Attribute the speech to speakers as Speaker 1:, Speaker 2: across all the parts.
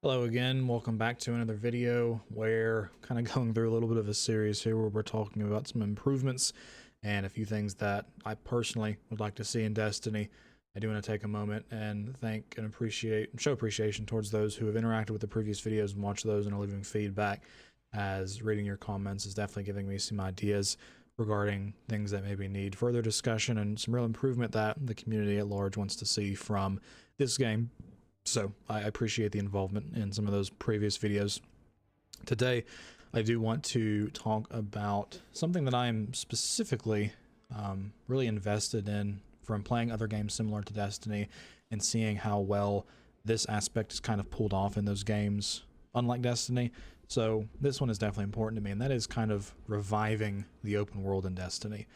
Speaker 1: Hello again, welcome back to another video where kind of going through a little bit of a series here where we're talking about some improvements and a few things that I personally would like to see in Destiny. I do want to take a moment and thank and show appreciation towards those who have interacted with the previous videos and watched those and are leaving feedback, as reading your comments is definitely giving me some ideas regarding things that maybe need further discussion and some real improvement that the community at large wants to see from this game. So I appreciate the involvement in some of those previous videos. Today, I do want to talk about something that I'm specifically really invested in from playing other games similar to Destiny and seeing how well this aspect is kind of pulled off in those games, unlike Destiny. So this one is definitely important to me, and that is kind of reviving the open world in Destiny.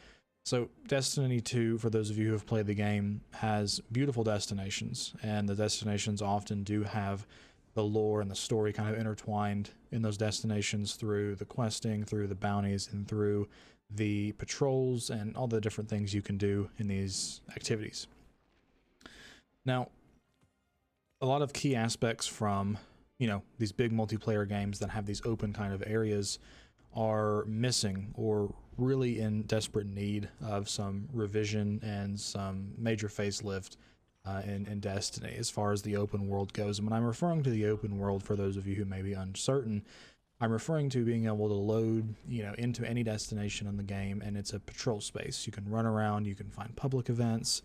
Speaker 1: So Destiny 2, for those of you who have played the game, has beautiful destinations, and the destinations often do have the lore and the story kind of intertwined in those destinations through the questing, through the bounties, and through the patrols and all the different things you can do in these activities. Now, a lot of key aspects from, these big multiplayer games that have these open kind of areas are missing or really in desperate need of some revision and some major facelift in Destiny as far as the open world goes. And when I'm referring to the open world, for those of you who may be uncertain, I'm referring to being able to load, into any destination in the game, and it's a patrol space. You can run around, you can find public events.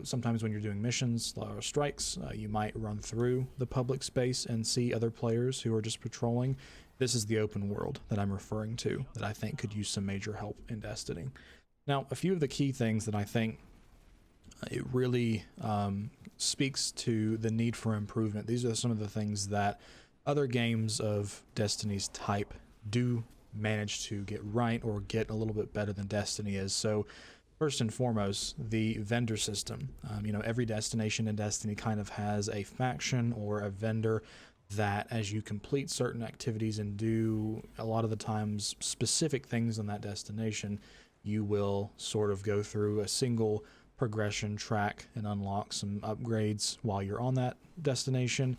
Speaker 1: Sometimes when you're doing missions or strikes, you might run through the public space and see other players who are just patrolling. This is the open world that I'm referring to that I think could use some major help in Destiny. Now, a few of the key things that I think it really speaks to the need for improvement. These are some of the things that other games of Destiny's type do manage to get right or get a little bit better than Destiny is. So first and foremost, the vendor system. Every destination in Destiny kind of has a faction or a vendor that, as you complete certain activities and do a lot of the times specific things on that destination, you will sort of go through a single progression track and unlock some upgrades while you're on that destination.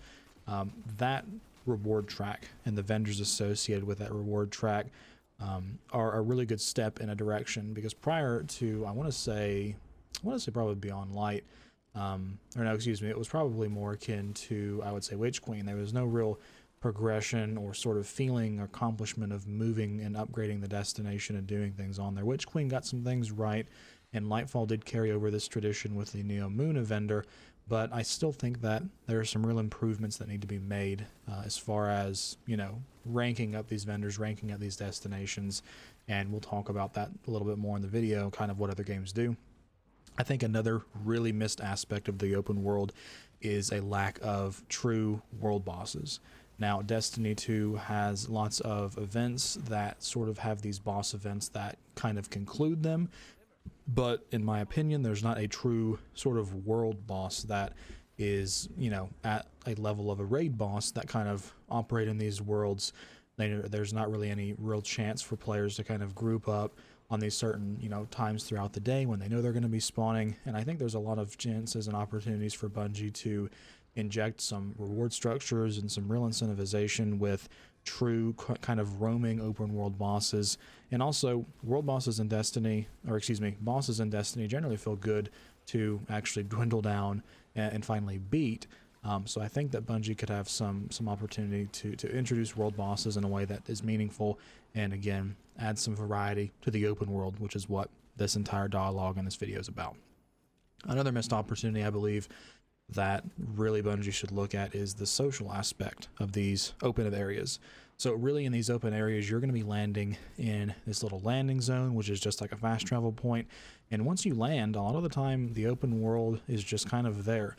Speaker 1: That reward track and the vendors associated with that reward track are a really good step in a direction, because prior to, I want to say probably Beyond Light, it was probably more akin to, I would say, Witch Queen. There was no real progression or sort of feeling or accomplishment of moving and upgrading the destination and doing things on there. Witch Queen got some things right, and Lightfall did carry over this tradition with the Neomuna vendor, but I still think that there are some real improvements that need to be made as far as, ranking up these vendors, ranking up these destinations, and we'll talk about that a little bit more in the video, kind of what other games do. I think another really missed aspect of the open world is a lack of true world bosses. Now, Destiny 2 has lots of events that sort of have these boss events that kind of conclude them, but in my opinion, there's not a true sort of world boss that is, at a level of a raid boss that kind of operate in these worlds. There's not really any real chance for players to kind of group up on these certain, times throughout the day when they know they're going to be spawning. And I think there's a lot of chances and opportunities for Bungie to inject some reward structures and some real incentivization with true kind of roaming open world bosses. And also, bosses in Destiny generally feel good to actually dwindle down and finally beat. So I think that Bungie could have some opportunity to introduce world bosses in a way that is meaningful, and again, add some variety to the open world, which is what this entire dialogue in this video is about. Another missed opportunity, I believe, that really Bungie should look at is the social aspect of these open areas. So really, in these open areas, you're going to be landing in this little landing zone, which is just like a fast travel point. And once you land, a lot of the time, the open world is just kind of there.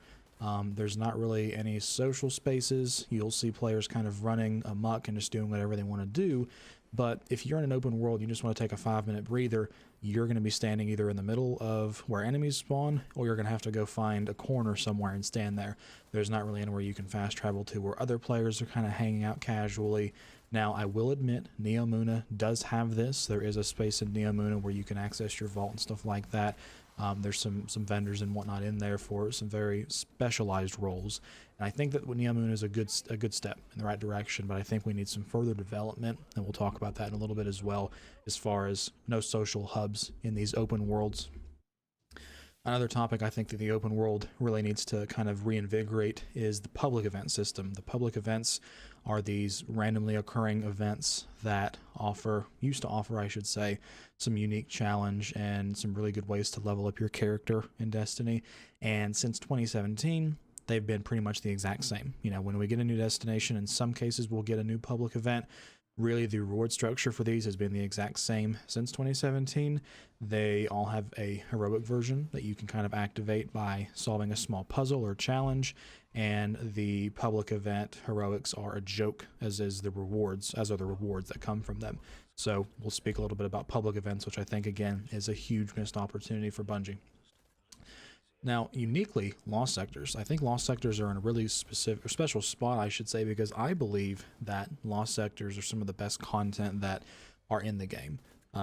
Speaker 1: There's not really any social spaces. You'll see players kind of running amok and just doing whatever they want to do. But if you're in an open world, you just want to take a 5-minute breather, you're going to be standing either in the middle of where enemies spawn, or you're going to have to go find a corner somewhere and stand there. There's not really anywhere you can fast travel to where other players are kind of hanging out casually. Now, I will admit, Neomuna does have this. There is a space in Neomuna where you can access your vault and stuff like that. There's some vendors and whatnot in there for some very specialized roles, and I think that Neomuna is a good step in the right direction. But I think we need some further development, and we'll talk about that in a little bit as well, as far as no social hubs in these open worlds. Another topic I think that the open world really needs to kind of reinvigorate is the public event system. The public events are these randomly occurring events that used to offer, I should say, some unique challenge and some really good ways to level up your character in Destiny. And since 2017, they've been pretty much the exact same. You know, when we get a new destination, in some cases we'll get a new public event. Really, the reward structure for these has been the exact same since 2017. They all have a heroic version that you can kind of activate by solving a small puzzle or challenge, and the public event heroics are a joke, as are the rewards that come from them. So we'll speak a little bit about public events, which I think, again, is a huge missed opportunity for Bungie. Now, uniquely, Lost Sectors. I think Lost Sectors are in a really special spot, I should say, because I believe that Lost Sectors are some of the best content that are in the game.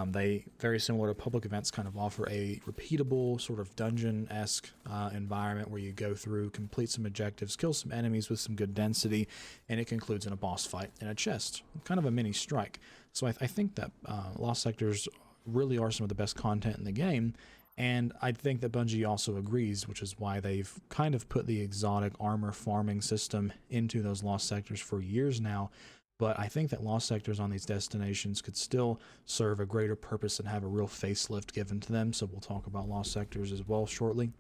Speaker 1: They, very similar to public events, kind of offer a repeatable sort of dungeon-esque environment where you go through, complete some objectives, kill some enemies with some good density, and it concludes in a boss fight in a chest, kind of a mini strike. So I think that Lost Sectors really are some of the best content in the game. And I think that Bungie also agrees, which is why they've kind of put the exotic armor farming system into those Lost Sectors for years now. But I think that Lost Sectors on these destinations could still serve a greater purpose and have a real facelift given to them. So we'll talk about Lost Sectors as well shortly.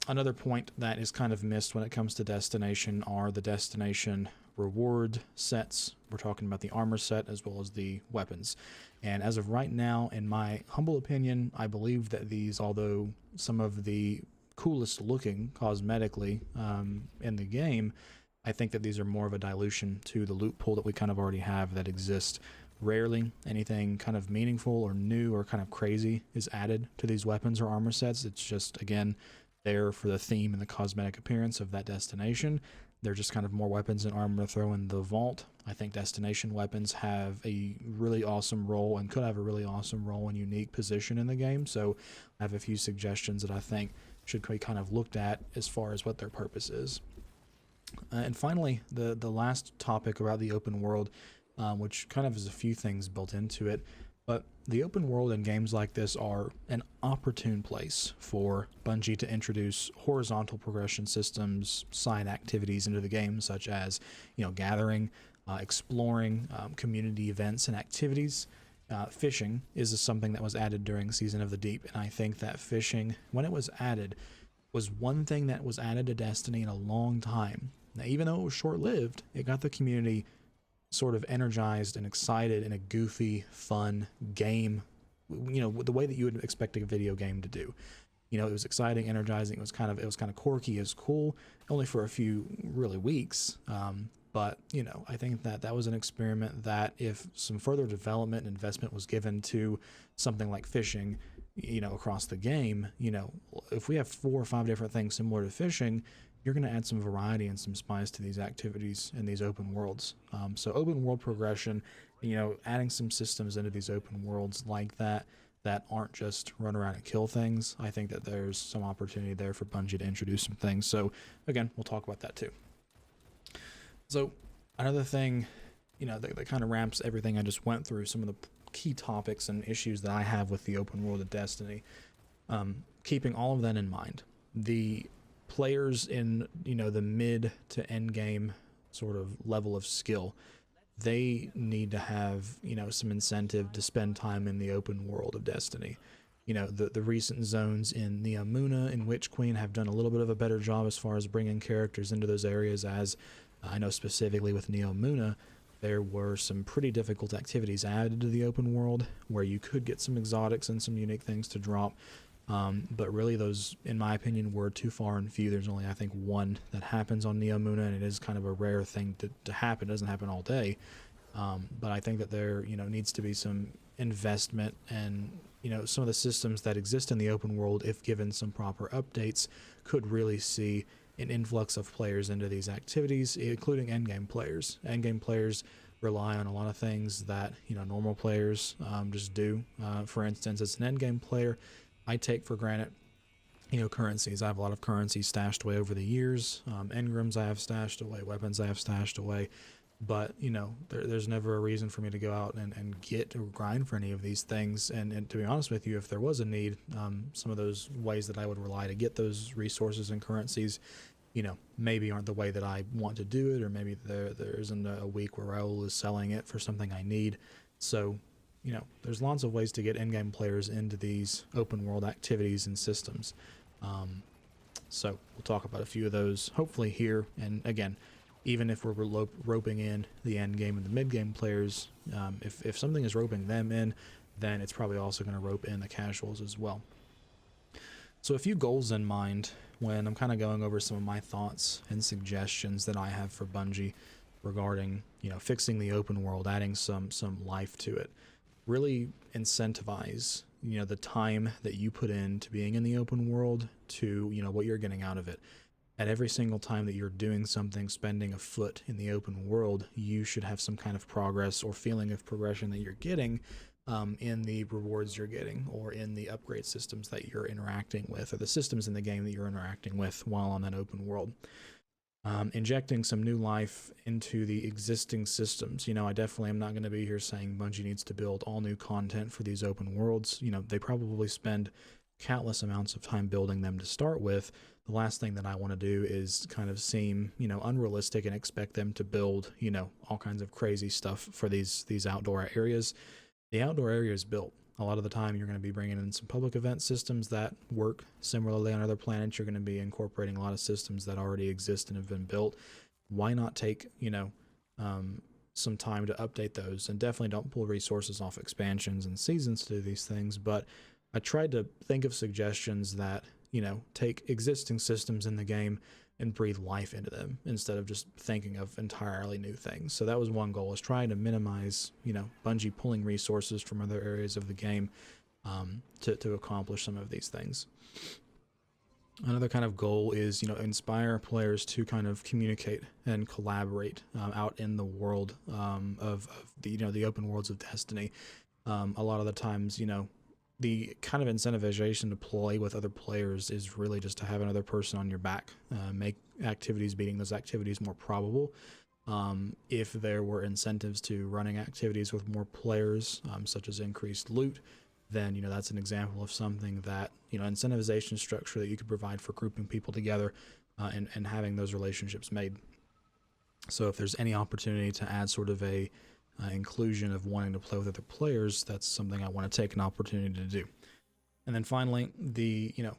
Speaker 1: Another point that is kind of missed when it comes to destination are the destination reward sets. We're talking about the armor set as well as the weapons. And as of right now, in my humble opinion, I believe that these, although some of the coolest looking cosmetically in the game, I think that these are more of a dilution to the loot pool that we kind of already have that exists. Rarely anything kind of meaningful or new or kind of crazy is added to these weapons or armor sets. It's just, again, there for the theme and the cosmetic appearance of that destination. They're just kind of more weapons and armor to throw in the vault. I think destination weapons have a really awesome role and could have a really awesome role and unique position in the game. So I have a few suggestions that I think should be kind of looked at as far as what their purpose is. And finally, the last topic about the open world, which kind of has a few things built into it. But the open world in games like this are an opportune place for Bungie to introduce horizontal progression systems, side activities into the game, such as, gathering, exploring, community events and activities. Fishing is something that was added during Season of the Deep, and I think that fishing, when it was added, was one thing that was added to Destiny in a long time. Now, even though it was short-lived, it got the community sort of energized and excited in a goofy, fun game, the way that you would expect a video game to do. It was exciting, energizing. It was kind of quirky. It was cool, only for a few really weeks. But I think that was an experiment that, if some further development and investment was given to something like fishing, across the game, if we have 4 or 5 different things similar to fishing, you're going to add some variety and some spice to these activities in these open worlds. So open world progression, adding some systems into these open worlds like that aren't just run around and kill things. I think that there's some opportunity there for Bungie to introduce some things. So again, we'll talk about that too. So another thing, that kind of wraps everything I just went through, some of the key topics and issues that I have with the open world of Destiny, keeping all of that in mind. The players in the mid to end game sort of level of skill, they need to have some incentive to spend time in the open world of Destiny. The recent zones in Neomuna and Witch Queen have done a little bit of a better job as far as bringing characters into those areas, as I know specifically with Neomuna there were some pretty difficult activities added to the open world where you could get some exotics and some unique things to drop. But really those, in my opinion, were too far and few. There's only, I think, one that happens on Neomuna, and it is kind of a rare thing to happen. It doesn't happen all day. But I think that there, needs to be some investment, and, some of the systems that exist in the open world, if given some proper updates, could really see an influx of players into these activities, including endgame players. Endgame players rely on a lot of things that, you know, normal players just do. For instance, as an endgame player, I take for granted, you know, currencies. I have a lot of currencies stashed away over the years. Engrams I have stashed away, weapons I have stashed away. But, you know, there's never a reason for me to go out and get or grind for any of these things. And to be honest with you, if there was a need, some of those ways that I would rely to get those resources and currencies, you know, maybe aren't the way that I want to do it, or maybe there isn't a week where Raul is selling it for something I need. So, you know, there's lots of ways to get in-game players into these open world activities and systems. So we'll talk about a few of those hopefully here. And again, even if we're roping in the end game and the mid game players, if something is roping them in, then it's probably also going to rope in the casuals as well. So a few goals in mind when I'm kind of going over some of my thoughts and suggestions that I have for Bungie regarding, you know, fixing the open world, adding some life to it. Really incentivize, you know, the time that you put into being in the open world to, you know, what you're getting out of it. At every single time that you're doing something, spending a foot in the open world, you should have some kind of progress or feeling of progression that you're getting in the rewards you're getting, or in the upgrade systems that you're interacting with, or the systems in the game that you're interacting with while on that open world. Injecting some new life into the existing systems. You know, I definitely am not going to be here saying Bungie needs to build all new content for these open worlds. You know, they probably spend countless amounts of time building them to start with. The last thing that I want to do is kind of seem, you know, unrealistic and expect them to build, you know, all kinds of crazy stuff for these outdoor areas. The outdoor area is built. A lot of the time you're going to be bringing in some public event systems that work similarly on other planets. You're going to be incorporating a lot of systems that already exist and have been built. Why not take, you know, some time to update those? And definitely don't pull resources off expansions and seasons to do these things, but I tried to think of suggestions that, you know, take existing systems in the game and breathe life into them instead of just thinking of entirely new things. So that was one goal, is trying to minimize, you know, Bungie pulling resources from other areas of the game to accomplish some of these things. Another kind of goal is, you know, inspire players to kind of communicate and collaborate out in the world of the, you know, the open worlds of Destiny. A lot of the times, you know, the kind of incentivization to play with other players is really just to have another person on your back, make activities, beating those activities more probable. If there were incentives to running activities with more players, such as increased loot, then, you know, that's an example of something that, you know, incentivization structure that you could provide for grouping people together and having those relationships made. So if there's any opportunity to add sort of a inclusion of wanting to play with other players, that's something I want to take an opportunity to do. And then finally, you know,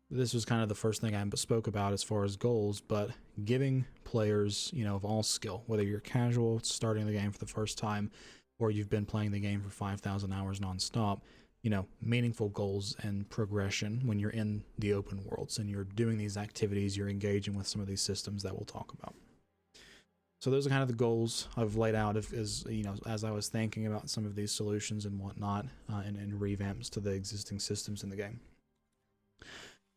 Speaker 1: this was kind of the first thing I spoke about as far as goals, but giving players, you know, of all skill, whether you're casual starting the game for the first time or you've been playing the game for 5,000 hours nonstop, you know, meaningful goals and progression when you're in the open worlds and you're doing these activities, you're engaging with some of these systems that we'll talk about. So those are kind of the goals I've laid out as you know, as I was thinking about some of these solutions and whatnot, and revamps to the existing systems in the game.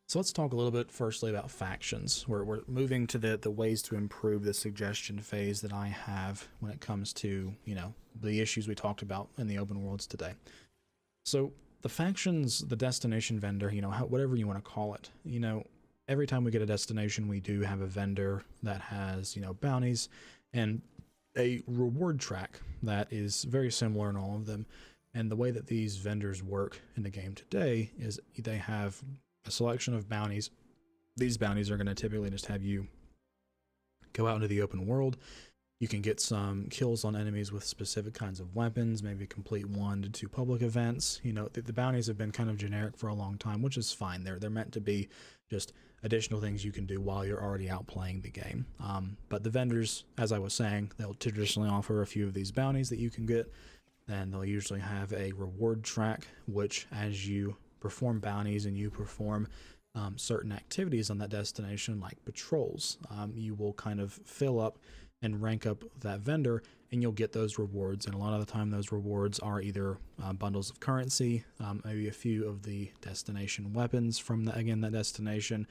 Speaker 1: So let's talk a little bit firstly about factions. We're moving to the ways to improve the suggestion phase that I have when it comes to, you know, the issues we talked about in the open worlds today. So the factions, the destination vendor, you know, whatever you want to call it, you know, every time we get a destination, we do have a vendor that has, you know, bounties and a reward track that is very similar in all of them. And the way that these vendors work in the game today is they have a selection of bounties. These bounties are going to typically just have you go out into the open world. You can get some kills on enemies with specific kinds of weapons, maybe complete 1 to 2 public events. You know, the bounties have been kind of generic for a long time, which is fine. They're meant to be just additional things you can do while you're already out playing the game. But the vendors, as I was saying, they'll traditionally offer a few of these bounties that you can get. Then they'll usually have a reward track, which as you perform bounties and you perform certain activities on that destination, like patrols, you will kind of fill up and rank up that vendor, and you'll get those rewards. And a lot of the time those rewards are either bundles of currency, maybe a few of the destination weapons from that destination,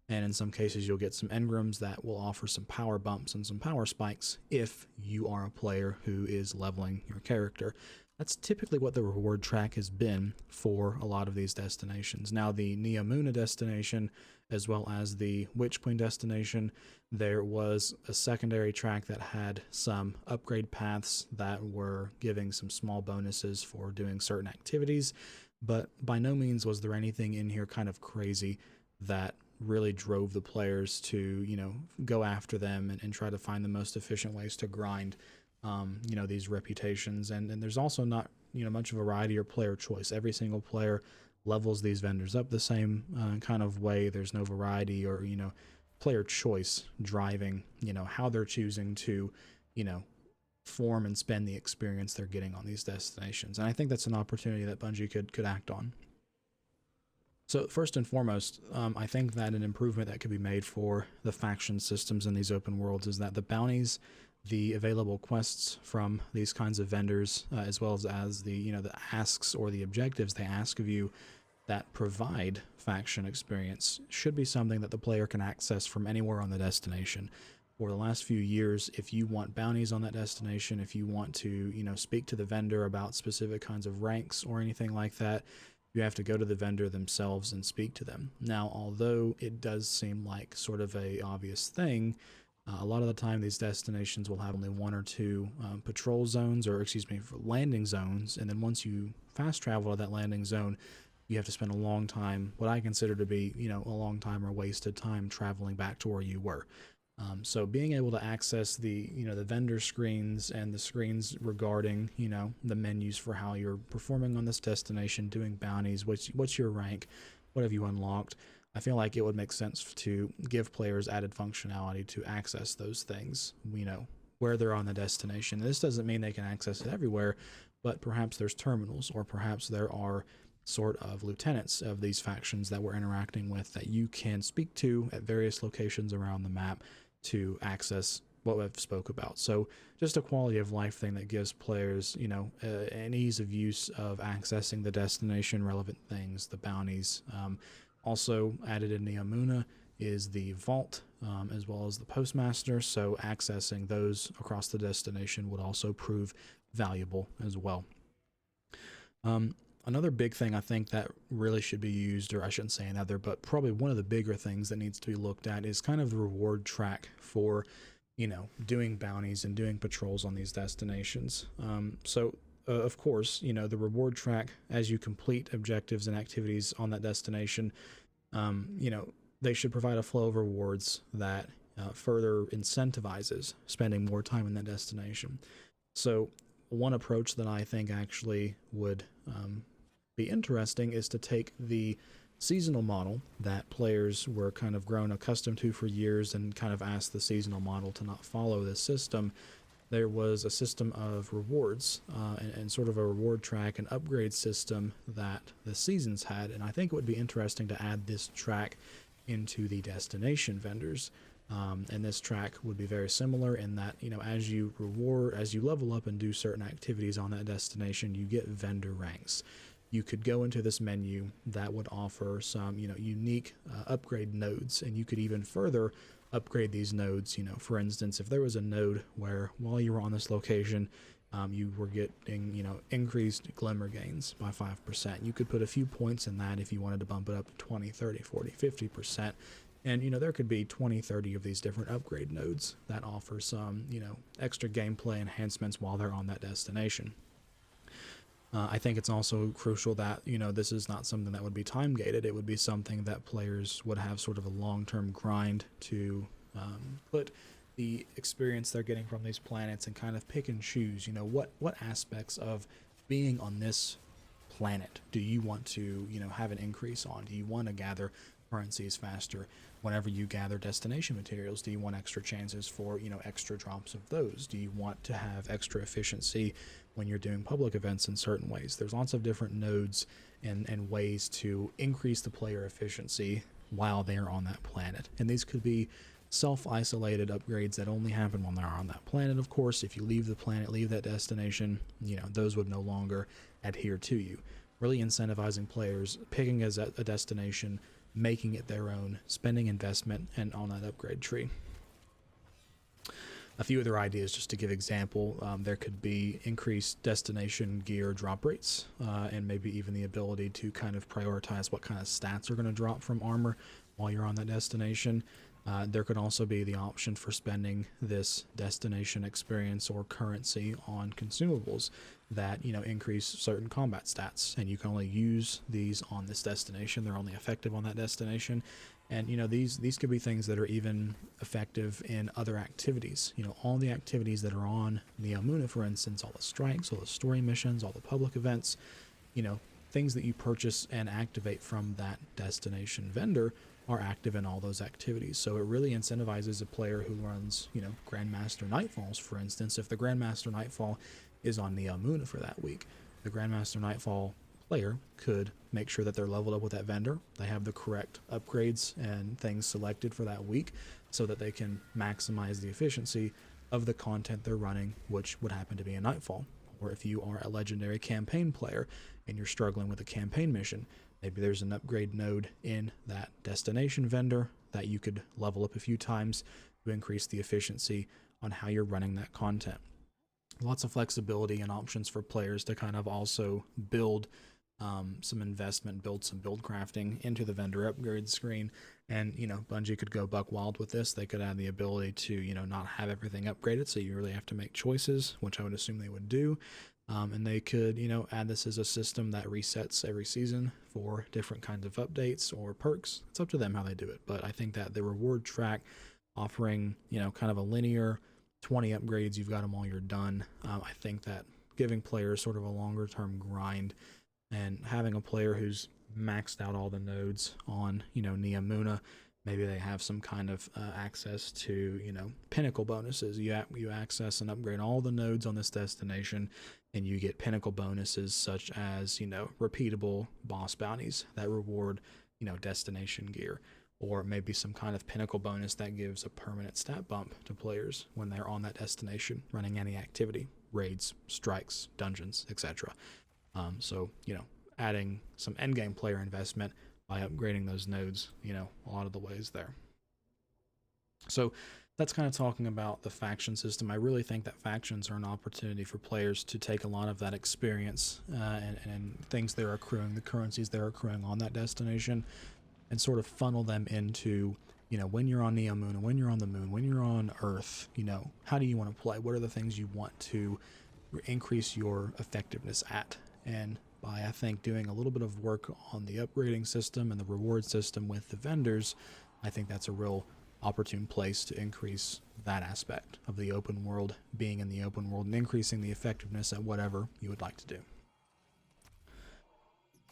Speaker 1: And in some cases, you'll get some engrams that will offer some power bumps and some power spikes if you are a player who is leveling your character. That's typically what the reward track has been for a lot of these destinations. Now, the Neomuna destination, as well as the Witch Queen destination, there was a secondary track that had some upgrade paths that were giving some small bonuses for doing certain activities, but by no means was there anything in here kind of crazy that really drove the players to, go after them and try to find the most efficient ways to grind, these reputations. And there's also not, much variety or player choice. Every single player levels these vendors up the same kind of way. There's no variety or, player choice driving, how they're choosing to, form and spend the experience they're getting on these destinations. And I think that's an opportunity that Bungie could act on. So first and foremost, I think that an improvement that could be made for the faction systems in these open worlds is that the bounties, the available quests from these kinds of vendors, as well as the the asks or the objectives they ask of you that provide faction experience, should be something that the player can access from anywhere on the destination. For the last few years, if you want bounties on that destination, if you want to speak to the vendor about specific kinds of ranks or anything like that, you have to go to the vendor themselves and speak to them. Now, although it does seem like sort of a obvious thing, a lot of the time these destinations will have only one or two patrol zones, or landing zones, and then once you fast travel to that landing zone, you have to spend a long time, what I consider to be, a long time or wasted time traveling back to where you were. So being able to access the vendor screens and the screens regarding the menus for how you're performing on this destination, doing bounties, what's your rank, what have you unlocked, I feel like it would make sense to give players added functionality to access those things, where they're on the destination. This doesn't mean they can access it everywhere, but perhaps there's terminals, or perhaps there are sort of lieutenants of these factions that we're interacting with that you can speak to at various locations around the map to access what we've spoke about. So just a quality of life thing that gives players, an ease of use of accessing the destination relevant things, the bounties. Also added in Neomuna is the vault, as well as the postmaster. So accessing those across the destination would also prove valuable as well. Another big thing I think that really should be used, or I shouldn't say another, but probably one of the bigger things that needs to be looked at is kind of the reward track for, doing bounties and doing patrols on these destinations. Of course, the reward track, as you complete objectives and activities on that destination, they should provide a flow of rewards that further incentivizes spending more time in that destination. So one approach that I think actually would be interesting is to take the seasonal model that players were kind of grown accustomed to for years and kind of ask the seasonal model to not follow this system. There was a system of rewards and sort of a reward track and upgrade system that the seasons had, and I think it would be interesting to add this track into the destination vendors. And this track would be very similar in that, as you level up and do certain activities on that destination, you get vendor ranks. You could go into this menu that would offer some, unique upgrade nodes, and you could even further upgrade these nodes. For instance, if there was a node where while you were on this location, you were getting, increased glimmer gains by 5%. You could put a few points in that if you wanted to bump it up to 20, 30, 40, 50%. And, there could be 20, 30 of these different upgrade nodes that offer some, extra gameplay enhancements while they're on that destination. I think it's also crucial that, this is not something that would be time gated. It would be something that players would have sort of a long-term grind to put the experience they're getting from these planets and kind of pick and choose, what aspects of being on this planet do you want to, have an increase on? Do you want to gather currencies faster whenever you gather destination materials? Do you want extra chances for, extra drops of those? Do you want to have extra efficiency when you're doing public events in certain ways? There's lots of different nodes and ways to increase the player efficiency while they're on that planet. And these could be self-isolated upgrades that only happen when they're on that planet. Of course, if you leave the planet, leave that destination, those would no longer adhere to you. Really incentivizing players, picking as a destination making it their own, spending investment, and on that upgrade tree. A few other ideas, just to give example, there could be increased destination gear drop rates, and maybe even the ability to kind of prioritize what kind of stats are going to drop from armor while you're on that destination. There could also be the option for spending this destination experience or currency on consumables that, you know, increase certain combat stats, and you can only use these on this destination. They're only effective on that destination. And, you know, these could be things that are even effective in other activities. You know, all the activities that are on Neomuna, for instance, all the strikes, all the story missions, all the public events, you know, things that you purchase and activate from that destination vendor are active in all those activities. So it really incentivizes a player who runs, you know, Grandmaster Nightfalls, for instance. If the Grandmaster Nightfall is on Neomuna for that week, the Grandmaster Nightfall player could make sure that they're leveled up with that vendor. They have the correct upgrades and things selected for that week so that they can maximize the efficiency of the content they're running, which would happen to be a Nightfall. Or if you are a legendary campaign player and you're struggling with a campaign mission, maybe there's an upgrade node in that destination vendor that you could level up a few times to increase the efficiency on how you're running that content. Lots of flexibility and options for players to kind of also build some investment, build some build crafting into the vendor upgrade screen. And, you know, Bungie could go buck wild with this. They could add the ability to, you know, not have everything upgraded, so you really have to make choices, which I would assume they would do. And they could, you know, add this as a system that resets every season for different kinds of updates or perks. It's up to them how they do it. But I think that the reward track offering, you know, kind of a linear 20 upgrades, you've got them all, you're done. I think that giving players sort of a longer term grind and having a player who's maxed out all the nodes on, you know, Neomuna, maybe they have some kind of access to, you know, pinnacle bonuses. You access and upgrade all the nodes on this destination, and you get pinnacle bonuses such as, you know, repeatable boss bounties that reward, you know, destination gear, or maybe some kind of pinnacle bonus that gives a permanent stat bump to players when they're on that destination running any activity, raids, strikes, dungeons, etc. So, you know, adding some endgame player investment by upgrading those nodes, you know, a lot of the ways there. So that's kind of talking about the faction system. I really think that factions are an opportunity for players to take a lot of that experience and things they're accruing, the currencies they're accruing on that destination, and sort of funnel them into, you know, when you're on Neomuna, when you're on the moon, when you're on Earth, you know, how do you want to play? What are the things you want to increase your effectiveness at? And by, I think, doing a little bit of work on the upgrading system and the reward system with the vendors, I think that's a real opportune place to increase that aspect of the open world, being in the open world and increasing the effectiveness at whatever you would like to do.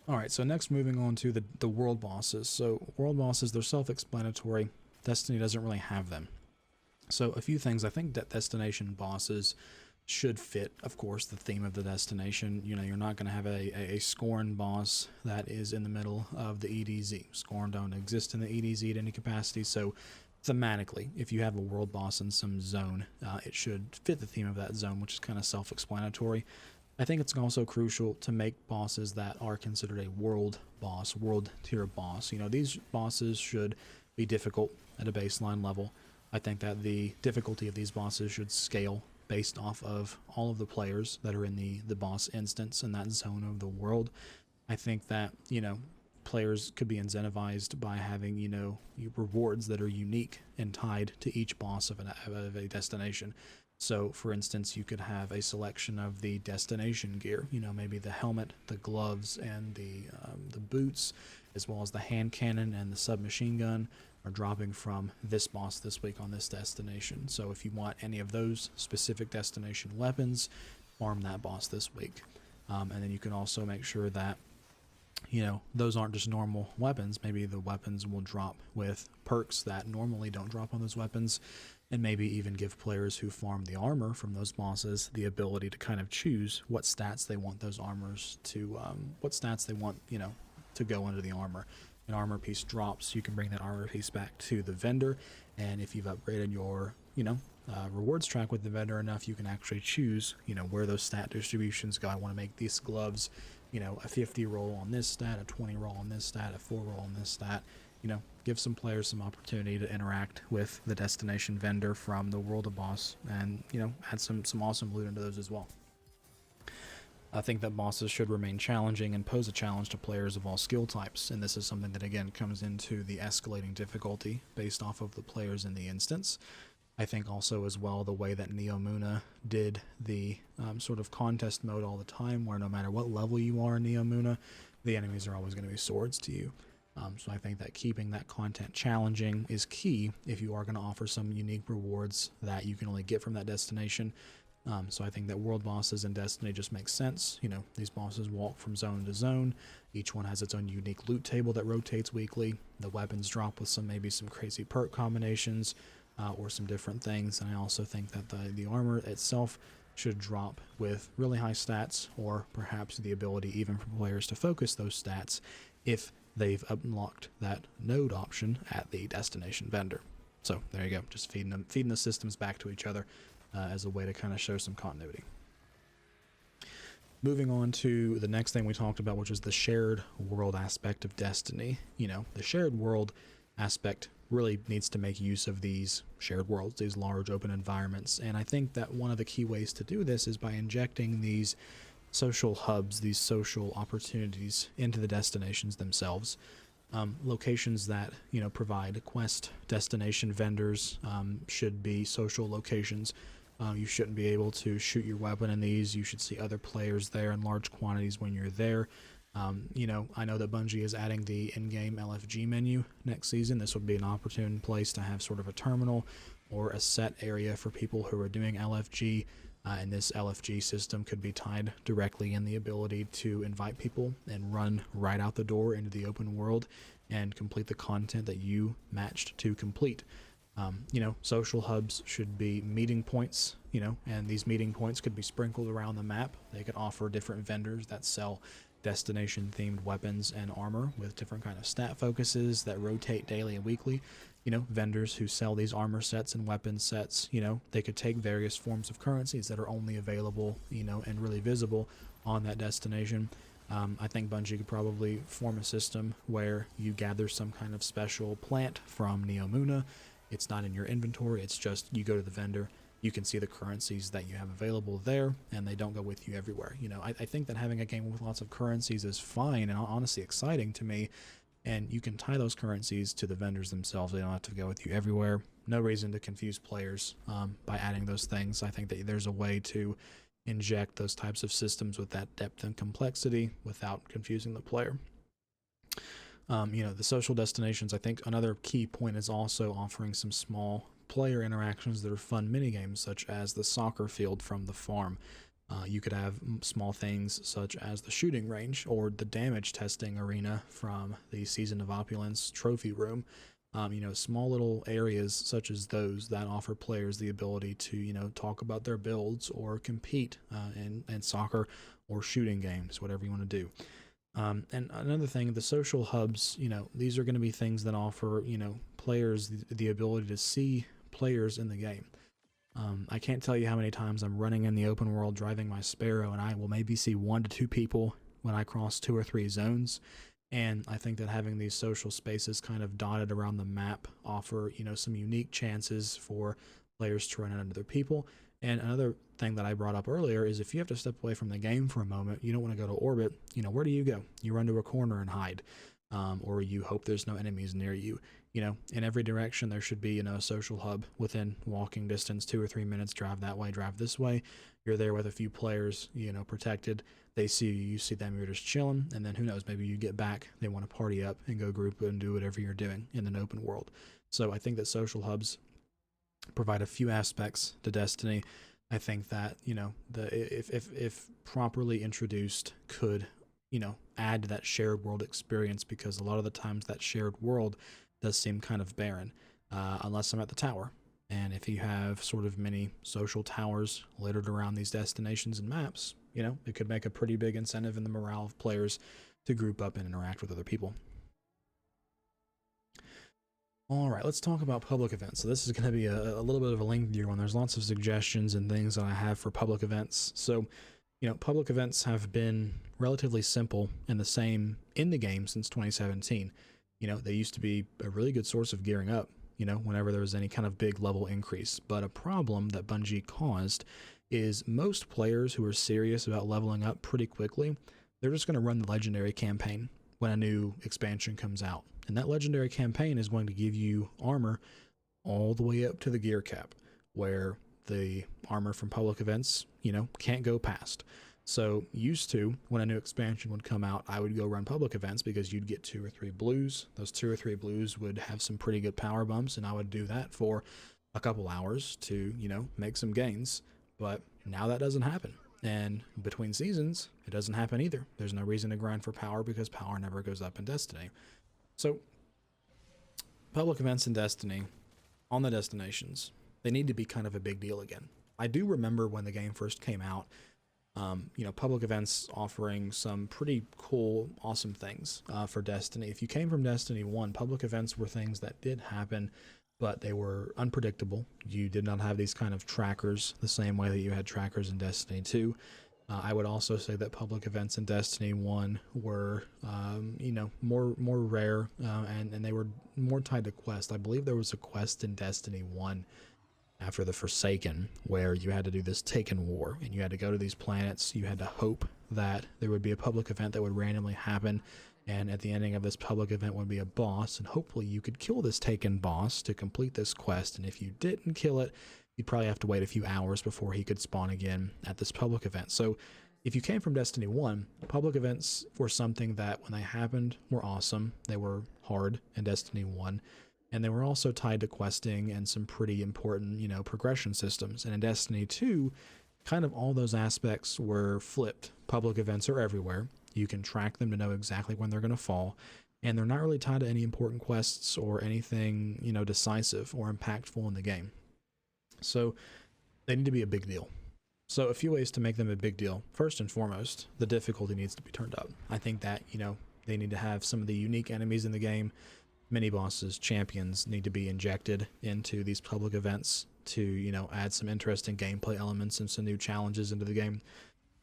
Speaker 1: Alright, so next moving on to the world bosses. So world bosses, they're self-explanatory. Destiny doesn't really have them. So a few things. I think that destination bosses should fit, of course, the theme of the destination. You know, you're not going to have a Scorn boss that is in the middle of the EDZ. Scorn don't exist in the EDZ at any capacity, so thematically, if you have a world boss in some zone, it should fit the theme of that zone, which is kind of self-explanatory. I think it's also crucial to make bosses that are considered a world boss, world tier boss. You know, these bosses should be difficult at a baseline level. I think that the difficulty of these bosses should scale based off of all of the players that are in the boss instance in that zone of the world. I think that, you know, players could be incentivized by having, you know, rewards that are unique and tied to each boss of a destination. So, for instance, you could have a selection of the destination gear, you know, maybe the helmet, the gloves, and the boots, as well as the hand cannon and the submachine gun are dropping from this boss this week on this destination. So if you want any of those specific destination weapons, farm that boss this week. And then you can also make sure that, you know, those aren't just normal weapons. Maybe the weapons will drop with perks that normally don't drop on those weapons, and maybe even give players who farm the armor from those bosses the ability to kind of choose what stats they want those armors to, what stats they want, you know, to go into the armor. An armor piece drops, you can bring that armor piece back to the vendor, and if you've upgraded your, you know, rewards track with the vendor enough, you can actually choose, you know, where those stat distributions go. I want to make these gloves, you know, a 50 roll on this stat, a 20 roll on this stat, a 4 roll on this stat. give some players some opportunity to interact with the destination vendor from the World of Boss, and add some awesome loot into those as well. I think that bosses should remain challenging and pose a challenge to players of all skill types, and this is something that again comes into the escalating difficulty based off of the players in the instance. I think also as well the way that Neomuna did the sort of contest mode all the time, where no matter what level you are in Neomuna, the enemies are always going to be swords to you. So I think that keeping that content challenging is key if you are going to offer some unique rewards that you can only get from that destination. So I think that world bosses in Destiny just make sense. These bosses walk from zone to zone. Each one has its own unique loot table that rotates weekly. The weapons drop with maybe some crazy perk combinations or some different things. And I also think that the armor itself should drop with really high stats, or perhaps the ability even for players to focus those stats if they've unlocked that node option at the destination vendor. So there you go, just feeding the systems back to each other as a way to kind of show some continuity. Moving on to the next thing we talked about, which is the shared world aspect of Destiny. The shared world aspect really needs to make use of these shared worlds, these large open environments. And I think that one of the key ways to do this is by injecting these social hubs, these social opportunities into the destinations themselves. Locations that provide quest destination vendors should be social locations. You shouldn't be able to shoot your weapon in these. You should see other players there in large quantities when you're there. I know that Bungie is adding the in-game LFG menu next season. This would be an opportune place to have sort of a terminal or a set area for people who are doing LFG. And this LFG system could be tied directly in the ability to invite people and run right out the door into the open world and complete the content that you matched to complete. Social hubs should be meeting points, and these meeting points could be sprinkled around the map. They could offer different vendors that sell destination themed weapons and armor with different kind of stat focuses that rotate daily and weekly. Vendors who sell these armor sets and weapon sets, they could take various forms of currencies that are only available, and really visible on that destination. I think Bungie could probably form a system where you gather some kind of special plant from Neomuna. It's not in your inventory, it's just you go to the vendor, you can see the currencies that you have available there, and they don't go with you everywhere. I think that having a game with lots of currencies is fine and honestly exciting to me. And you can tie those currencies to the vendors themselves. They don't have to go with you everywhere. No reason to confuse players by adding those things. I think that there's a way to inject those types of systems with that depth and complexity without confusing the player. The social destinations, I think another key point is also offering some small player interactions that are fun minigames, such as the soccer field from the farm. You could have small things such as the shooting range or the damage testing arena from the Season of Opulence trophy room. Small little areas such as those that offer players the ability to, talk about their builds or compete in soccer or shooting games, whatever you want to do. And another thing, the social hubs, these are going to be things that offer, players the ability to see players in the game. I can't tell you how many times I'm running in the open world driving my Sparrow, and I will maybe see 1 to 2 people when I cross 2 or 3 zones. And I think that having these social spaces kind of dotted around the map offer, some unique chances for players to run into other people. And another thing that I brought up earlier is if you have to step away from the game for a moment, you don't want to go to orbit, where do you go? You run to a corner and hide. Or you hope there's no enemies near you. In every direction there should be, a social hub within walking distance, 2 or 3 minutes, drive that way, drive this way. You're there with a few players, protected. They see you see them, you're just chilling, and then who knows, maybe you get back, they want to party up and go group and do whatever you're doing in an open world. So I think that social hubs provide a few aspects to Destiny. I think that, if properly introduced, could add to that shared world experience, because a lot of the times that shared world does seem kind of barren, unless I'm at the tower. And if you have sort of many social towers littered around these destinations and maps, it could make a pretty big incentive in the morale of players to group up and interact with other people. All right, let's talk about public events. So this is going to be a little bit of a lengthier one. There's lots of suggestions and things that I have for public events. So public events have been relatively simple and the same in the game since 2017. they used to be a really good source of gearing up, whenever there was any kind of big level increase. But a problem that Bungie caused is most players who are serious about leveling up pretty quickly, they're just going to run the legendary campaign when a new expansion comes out. And that legendary campaign is going to give you armor all the way up to the gear cap, where the armor from public events, can't go past. So used to, when a new expansion would come out, I would go run public events because you'd get 2 or 3 blues. Those 2 or 3 blues would have some pretty good power bumps, and I would do that for a couple hours to, make some gains. But now that doesn't happen. And between seasons, it doesn't happen either. There's no reason to grind for power because power never goes up in Destiny. So public events in Destiny, on the destinations, they need to be kind of a big deal again. I do remember when the game first came out, public events offering some pretty cool, awesome things for Destiny. If you came from Destiny 1, public events were things that did happen, but they were unpredictable. You did not have these kind of trackers the same way that you had trackers in Destiny 2. I would also say that public events in Destiny 1 were, more rare, and they were more tied to quests. I believe there was a quest in Destiny 1 after the Forsaken where you had to do this Taken War, and you had to go to these planets. You had to hope that there would be a public event that would randomly happen, and at the ending of this public event would be a boss, and hopefully you could kill this Taken boss to complete this quest. And if you didn't kill it, you'd probably have to wait a few hours before he could spawn again at this public event. So if you came from Destiny 1, public events were something that when they happened were awesome. They were hard in Destiny 1, and they were also tied to questing and some pretty important, progression systems. And in Destiny 2, kind of all those aspects were flipped. Public events are everywhere. You can track them to know exactly when they're going to fall, and they're not really tied to any important quests or anything, decisive or impactful in the game. So they need to be a big deal. So a few ways to make them a big deal. First and foremost, the difficulty needs to be turned up. I think that, they need to have some of the unique enemies in the game. Mini bosses, champions need to be injected into these public events to, add some interesting gameplay elements and some new challenges into the game.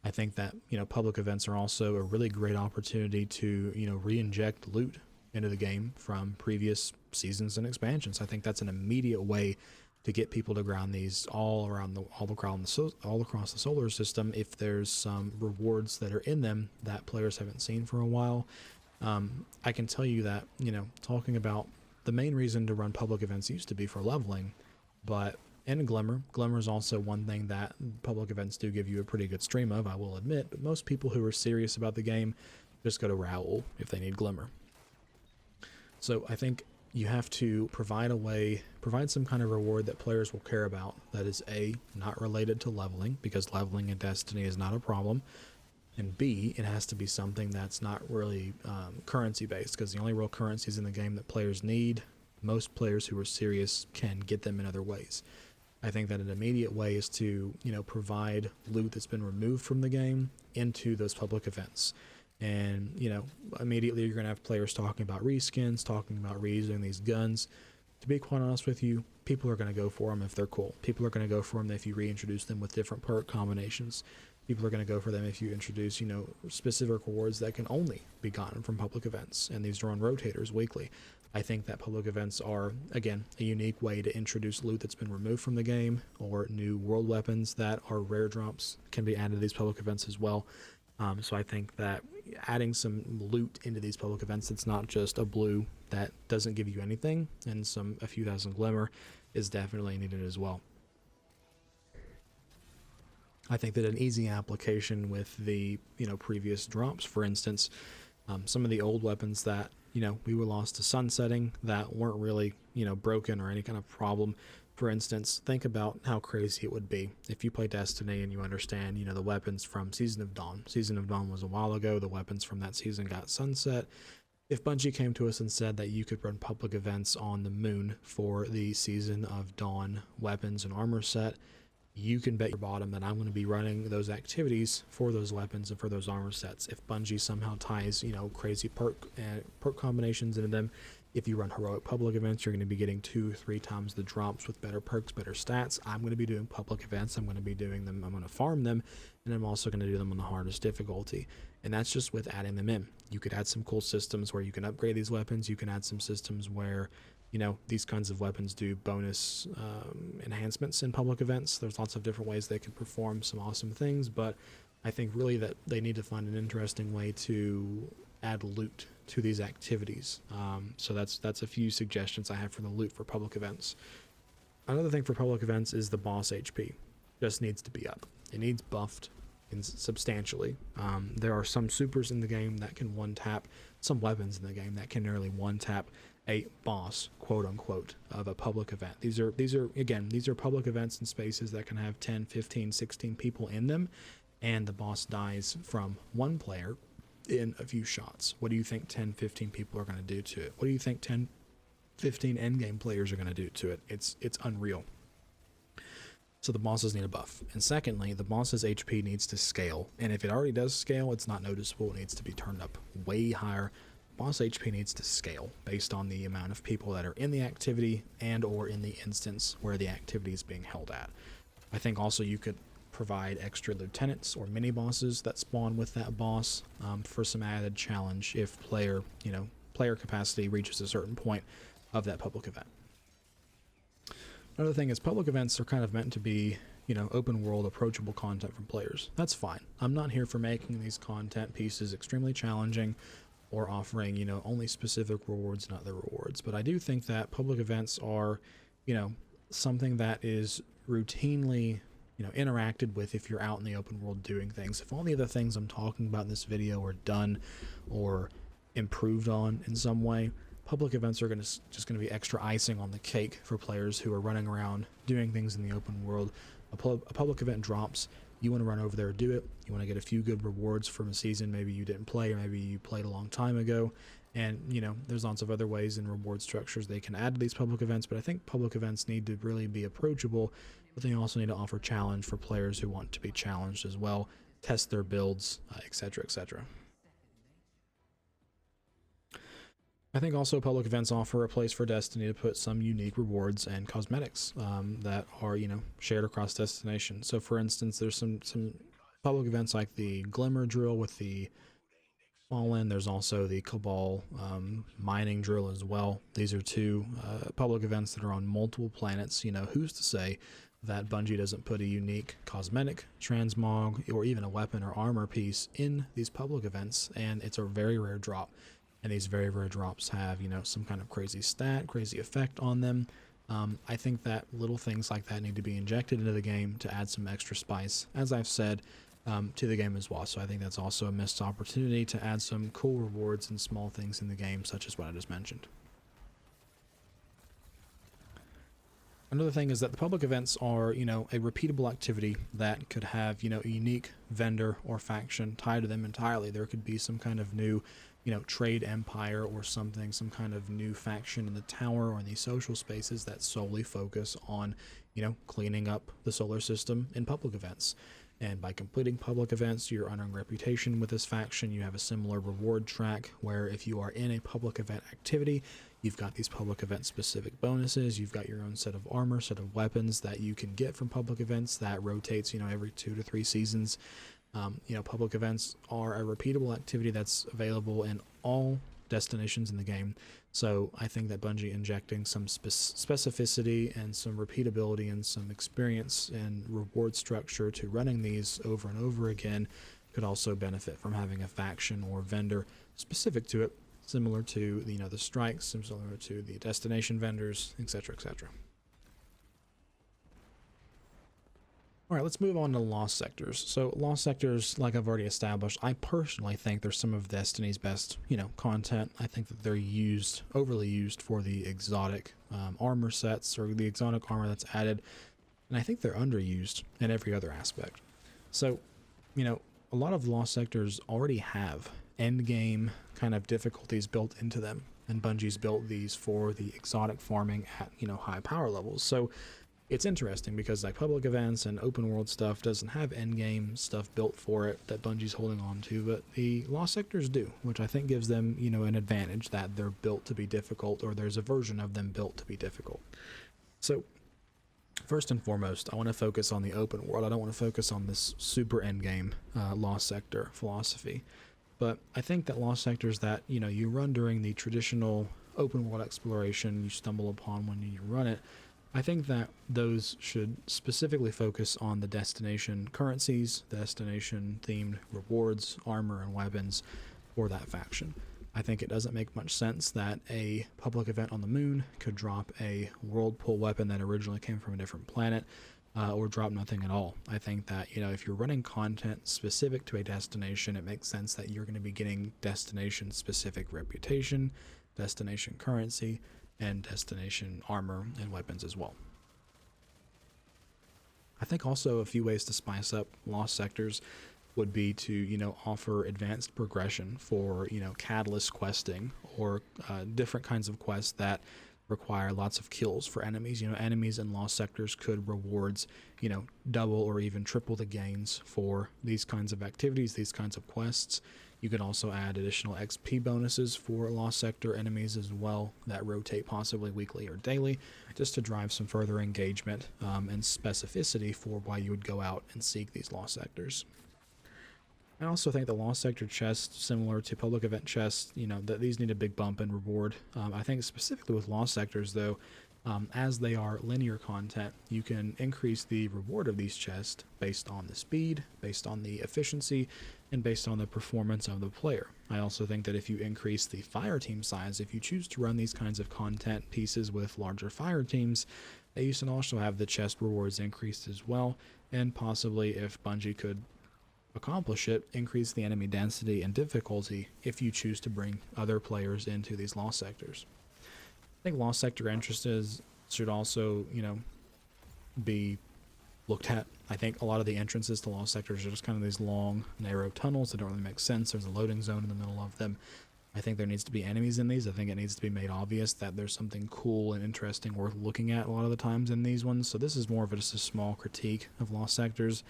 Speaker 1: I think that, public events are also a really great opportunity to, re-inject loot into the game from previous seasons and expansions. I think that's an immediate way to get people to ground these all across the solar system if there's some rewards that are in them that players haven't seen for a while. I can tell you that, talking about the main reason to run public events used to be for leveling, but in Glimmer is also one thing that public events do give you a pretty good stream of, I will admit, but most people who are serious about the game just go to Raoul if they need Glimmer. So I think you have to provide some kind of reward that players will care about that is A, not related to leveling, because leveling in Destiny is not a problem, and B, it has to be something that's not really currency based, because the only real currencies in the game that players need, most players who are serious can get them in other ways. I think that an immediate way is to, provide loot that's been removed from the game into those public events. And, immediately you're going to have players talking about reskins, talking about reusing these guns. To be quite honest with you, people are going to go for them if they're cool. People are going to go for them if you reintroduce them with different perk combinations. People are going to go for them if you introduce, specific rewards that can only be gotten from public events. And these are on rotators weekly. I think that public events are, again, a unique way to introduce loot that's been removed from the game, or new world weapons that are rare drops can be added to these public events as well. So I think that adding some loot into these public events that's not just a blue that doesn't give you anything and a few thousand Glimmer is definitely needed as well. I think that an easy application with the previous drops, for instance, some of the old weapons that we were lost to sunsetting that weren't really broken or any kind of problem. For instance, think about how crazy it would be if you play Destiny and you understand, the weapons from Season of Dawn. Season of Dawn was a while ago. The weapons from that season got sunset. If Bungie came to us and said that you could run public events on the moon for the Season of Dawn weapons and armor set, you can bet your bottom that I'm going to be running those activities for those weapons and for those armor sets. If Bungie somehow ties, crazy perk combinations into them, If you run heroic public events, you're going to be getting 2-3 times the drops with better perks, better stats. I'm going to be doing public events. I'm going to be doing them. I'm going to farm them, and I'm also going to do them on the hardest difficulty. And that's just with adding them in. You could add some cool systems where you can upgrade these weapons. You can add some systems where, you know, these kinds of weapons do bonus enhancements in public events. There's lots of different ways they could perform some awesome things, but I think really that they need to find an interesting way to add loot to these activities. So that's a few suggestions I have for the loot for public events. Another thing for public events is the boss HP. Just needs to be up. It needs buffed substantially. There are some supers in the game that can one-tap, some weapons in the game that can nearly one-tap a boss, quote unquote, of a public event. These are public events and spaces that can have 10, 15, 16 people in them, and the boss dies from one player in a few shots. What do you think 10, 15 people are going to do to it? What do you think 10, 15 endgame players are going to do to it? It's unreal. So the bosses need a buff. And secondly, the boss's HP needs to scale. And if it already does scale, it's not noticeable. It needs to be turned up way higher. Boss HP needs to scale based on the amount of people that are in the activity and or in the instance where the activity is being held at. I think also you could provide extra lieutenants or mini bosses that spawn with that boss for some added challenge if player capacity reaches a certain point of that public event. Another thing is public events are kind of meant to be, you know, open world approachable content from players. That's fine. I'm not here for making these content pieces extremely challenging or offering, you know, only specific rewards, not the rewards. But I do think that public events are, you know, something that is routinely, you know, interacted with if you're out in the open world doing things. If all the other things I'm talking about in this video are done or improved on in some way, public events are just going to be extra icing on the cake for players who are running around doing things in the open world. A public event drops, you want to run over there, do it. You want to get a few good rewards from a season maybe you didn't play, or maybe you played a long time ago. And, you know, there's lots of other ways and reward structures they can add to these public events, but I think public events need to really be approachable, but they also need to offer challenge for players who want to be challenged as well, test their builds, etc., etc. I think also public events offer a place for Destiny to put some unique rewards and cosmetics that are, you know, shared across destination. So for instance, there's some public events like the Glimmer drill with the Fallen. There's also the Cabal mining drill as well. These are two public events that are on multiple planets. You know, who's to say that Bungie doesn't put a unique cosmetic, transmog, or even a weapon or armor piece in these public events, and it's a very rare drop. And these very rare drops have, you know, some kind of crazy stat, crazy effect on them. I think that little things like that need to be injected into the game to add some extra spice, as I've said, to the game as well. So I think that's also a missed opportunity to add some cool rewards and small things in the game, such as what I just mentioned. Another thing is that the public events are, you know, a repeatable activity that could have, you know, a unique vendor or faction tied to them entirely. There could be some kind of new, you know, trade empire or something, some kind of new faction in the tower or in these social spaces that solely focus on, you know, cleaning up the solar system in public events. And by completing public events, you're earning reputation with this faction. You have a similar reward track where if you are in a public event activity, you've got these public event specific bonuses. You've got your own set of armor, set of weapons that you can get from public events that rotates, you know, every 2 to 3 seasons. You know, public events are a repeatable activity that's available in all destinations in the game. So I think that Bungie injecting some specificity and some repeatability and some experience and reward structure to running these over and over again could also benefit from having a faction or vendor specific to it, similar to, you know, the strikes, similar to the destination vendors, etc., etc. All right, let's move on to lost sectors. So lost sectors, like I've already established, I personally think they're some of Destiny's best, you know, content. I think that they're overly used for the exotic armor sets or the exotic armor that's added, and I think they're underused in every other aspect. So, you know, a lot of lost sectors already have end game kind of difficulties built into them, and Bungie's built these for the exotic farming at, you know, high power levels. So it's interesting because like public events and open world stuff doesn't have end game stuff built for it that Bungie's holding on to, but the lost sectors do, which I think gives them, you know, an advantage that they're built to be difficult, or there's a version of them built to be difficult. So first and foremost, I want to focus on the open world. I don't want to focus on this super end game lost sector philosophy, but I think that lost sectors that, you know, you run during the traditional open world exploration you stumble upon when you run it, I think that those should specifically focus on the destination currencies, destination themed rewards, armor, and weapons for that faction. I think it doesn't make much sense that a public event on the moon could drop a world pull weapon that originally came from a different planet, or drop nothing at all. I think that, you know, if you're running content specific to a destination, it makes sense that you're going to be getting destination specific reputation, destination currency, and destination armor and weapons as well. I think also a few ways to spice up lost sectors would be to, you know, offer advanced progression for, you know, catalyst questing, or different kinds of quests that require lots of kills for enemies. You know, enemies in lost sectors could rewards, you know, double or even triple the gains for these kinds of activities, these kinds of quests. You could also add additional XP bonuses for lost sector enemies as well that rotate possibly weekly or daily, just to drive some further engagement and specificity for why you would go out and seek these lost sectors. I also think the lost sector chests, similar to public event chests, you know, that these need a big bump in reward. I think specifically with lost sectors though, as they are linear content, you can increase the reward of these chests based on the speed, based on the efficiency, and based on the performance of the player. I also think that if you increase the fire team size, if you choose to run these kinds of content pieces with larger fire teams, they used to also have the chest rewards increased as well, and possibly, if Bungie could accomplish it, increase the enemy density and difficulty if you choose to bring other players into these lost sectors. I think lost sector entrances should also, you know, be looked at. I think a lot of the entrances to lost sectors are just kind of these long, narrow tunnels that don't really make sense. There's a loading zone in the middle of them. I think there needs to be enemies in these. I think it needs to be made obvious that there's something cool and interesting worth looking at a lot of the times in these ones. So this is more of just a small critique of lost sectors.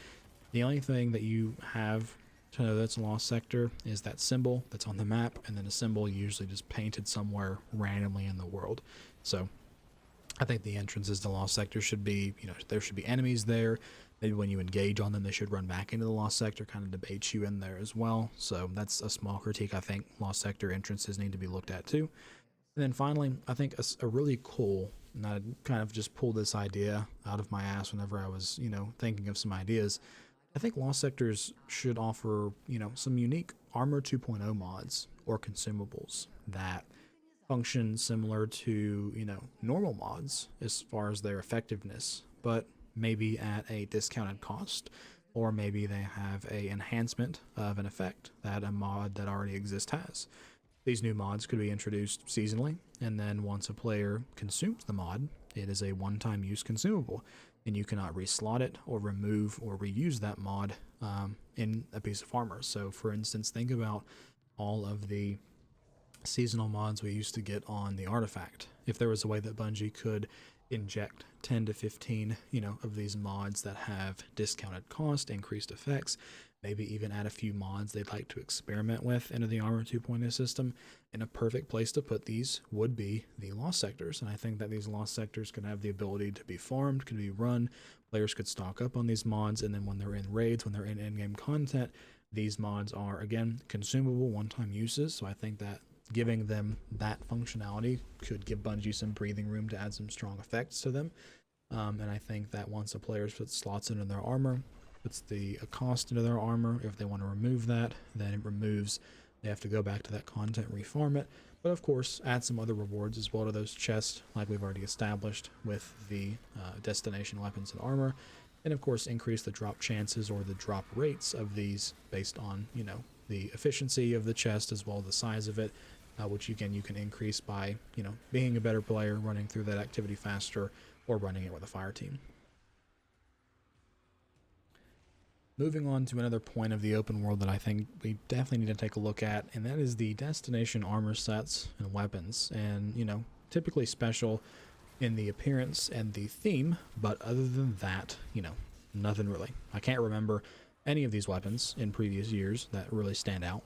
Speaker 1: The only thing that you have to know that's a lost sector is that symbol that's on the map, and then a symbol usually just painted somewhere randomly in the world. So I think the entrances to lost sector should be, you know, there should be enemies there. Maybe when you engage on them, they should run back into the lost sector, kind of debate you in there as well. So that's a small critique. I think lost sector entrances need to be looked at too. And then finally, I think a really cool, and I kind of just pulled this idea out of my ass whenever I was, you know, thinking of some ideas. I think lost sectors should offer, you know, some unique Armor 2.0 mods or consumables that function similar to, you know, normal mods as far as their effectiveness, but maybe at a discounted cost, or maybe they have a enhancement of an effect that a mod that already exists has. These new mods could be introduced seasonally, and then once a player consumes the mod, it is a one-time use consumable, and you cannot reslot it or remove or reuse that mod in a piece of armor. So for instance, think about all of the seasonal mods we used to get on the artifact. If there was a way that Bungie could inject 10 to 15, you know, of these mods that have discounted cost, increased effects, maybe even add a few mods they'd like to experiment with into the Armor 2.0 system, and a perfect place to put these would be the lost sectors. And I think that these lost sectors could have the ability to be farmed, could be run, players could stock up on these mods, and then when they're in raids, when they're in in-game content, these mods are, again, consumable one-time uses. So I think that giving them that functionality could give Bungie some breathing room to add some strong effects to them. And I think that once a player puts slots into their armor, puts the cost into their armor, if they want to remove that, then it removes, they have to go back to that content, reform it, but of course add some other rewards as well to those chests, like we've already established with the destination weapons and armor, and of course increase the drop chances or the drop rates of these based on, you know, the efficiency of the chest as well as the size of it, which again you can increase by, you know, being a better player, running through that activity faster, or running it with a fire team. Moving on to another point of the open world that I think we definitely need to take a look at, and that is the destination armor sets and weapons. And, you know, typically special in the appearance and the theme, but other than that, nothing really. I can't remember any of these weapons in previous years that really stand out.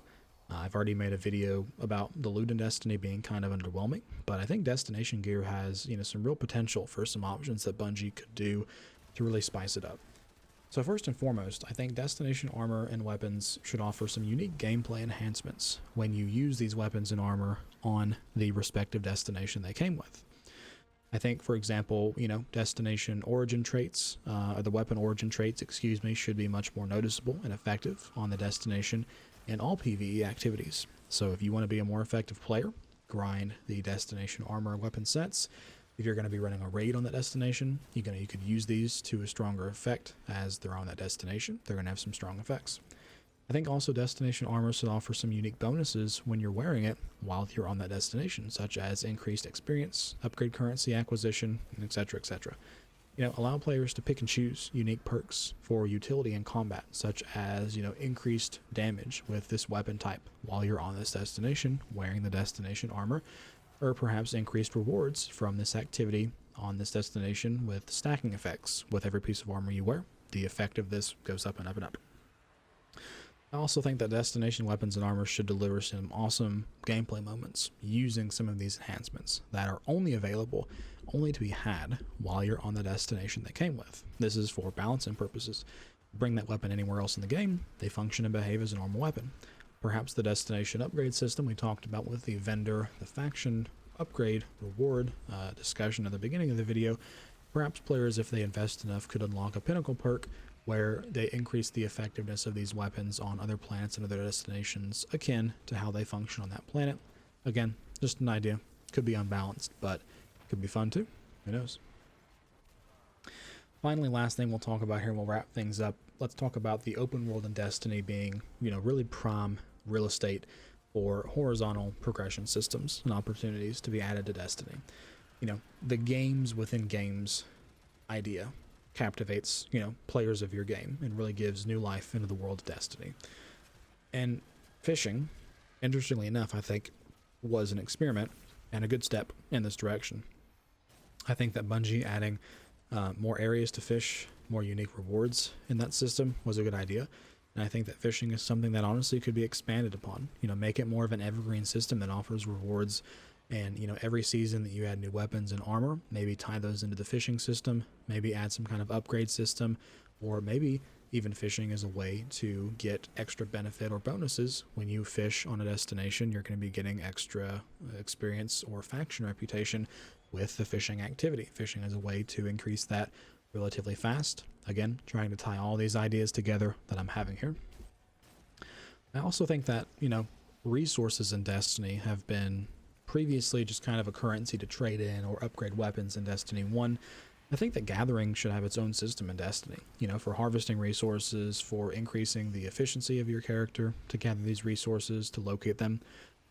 Speaker 1: I've already made a video about the loot in Destiny being kind of underwhelming, but I think Destination gear has, some real potential for some options that Bungie could do to really spice it up. So first and foremost, I think Destination armor and weapons should offer some unique gameplay enhancements when you use these weapons and armor on the respective destination they came with. I think, for example, destination origin traits, or the weapon origin traits, should be much more noticeable and effective on the destination in all PvE activities. So if you want to be a more effective player, grind the destination armor and weapon sets. If you're going to be running a raid on that destination, you could use these to a stronger effect as they're on that destination. They're going to have some strong effects. I think also destination armor should offer some unique bonuses when you're wearing it while you're on that destination, such as increased experience, upgrade currency acquisition, etc., etc. Allow players to pick and choose unique perks for utility in combat, such as, increased damage with this weapon type while you're on this destination wearing the destination armor, or perhaps increased rewards from this activity on this destination with stacking effects. With every piece of armor you wear, the effect of this goes up and up and up. I also think that destination weapons and armor should deliver some awesome gameplay moments using some of these enhancements that are only to be had while you're on the destination they came with. This is for balancing purposes. Bring that weapon anywhere else in the game, they function and behave as a normal weapon. Perhaps the destination upgrade system we talked about with the vendor, the faction upgrade reward discussion at the beginning of the video. Perhaps players, if they invest enough, could unlock a pinnacle perk where they increase the effectiveness of these weapons on other planets and other destinations akin to how they function on that planet. Again, just an idea. Could be unbalanced, but could be fun too. Who knows? Finally, last thing we'll talk about here, and we'll wrap things up. Let's talk about the open world in Destiny being, really prime real estate for horizontal progression systems and opportunities to be added to Destiny. The games within games idea captivates, players of your game and really gives new life into the world of Destiny. And fishing, interestingly enough, I think was an experiment and a good step in this direction. I think that Bungie adding more areas to fish, more unique rewards in that system was a good idea. And I think that fishing is something that honestly could be expanded upon. Make it more of an evergreen system that offers rewards. And, every season that you add new weapons and armor, maybe tie those into the fishing system, maybe add some kind of upgrade system, or maybe even fishing as a way to get extra benefit or bonuses. When you fish on a destination, you're going to be getting extra experience or faction reputation with the fishing activity. Fishing as a way to increase that relatively fast. Again, trying to tie all these ideas together that I'm having here. I also think that, resources in Destiny have been previously just kind of a currency to trade in or upgrade weapons in Destiny 1. I think that gathering should have its own system in Destiny, for harvesting resources, for increasing the efficiency of your character to gather these resources, to locate them.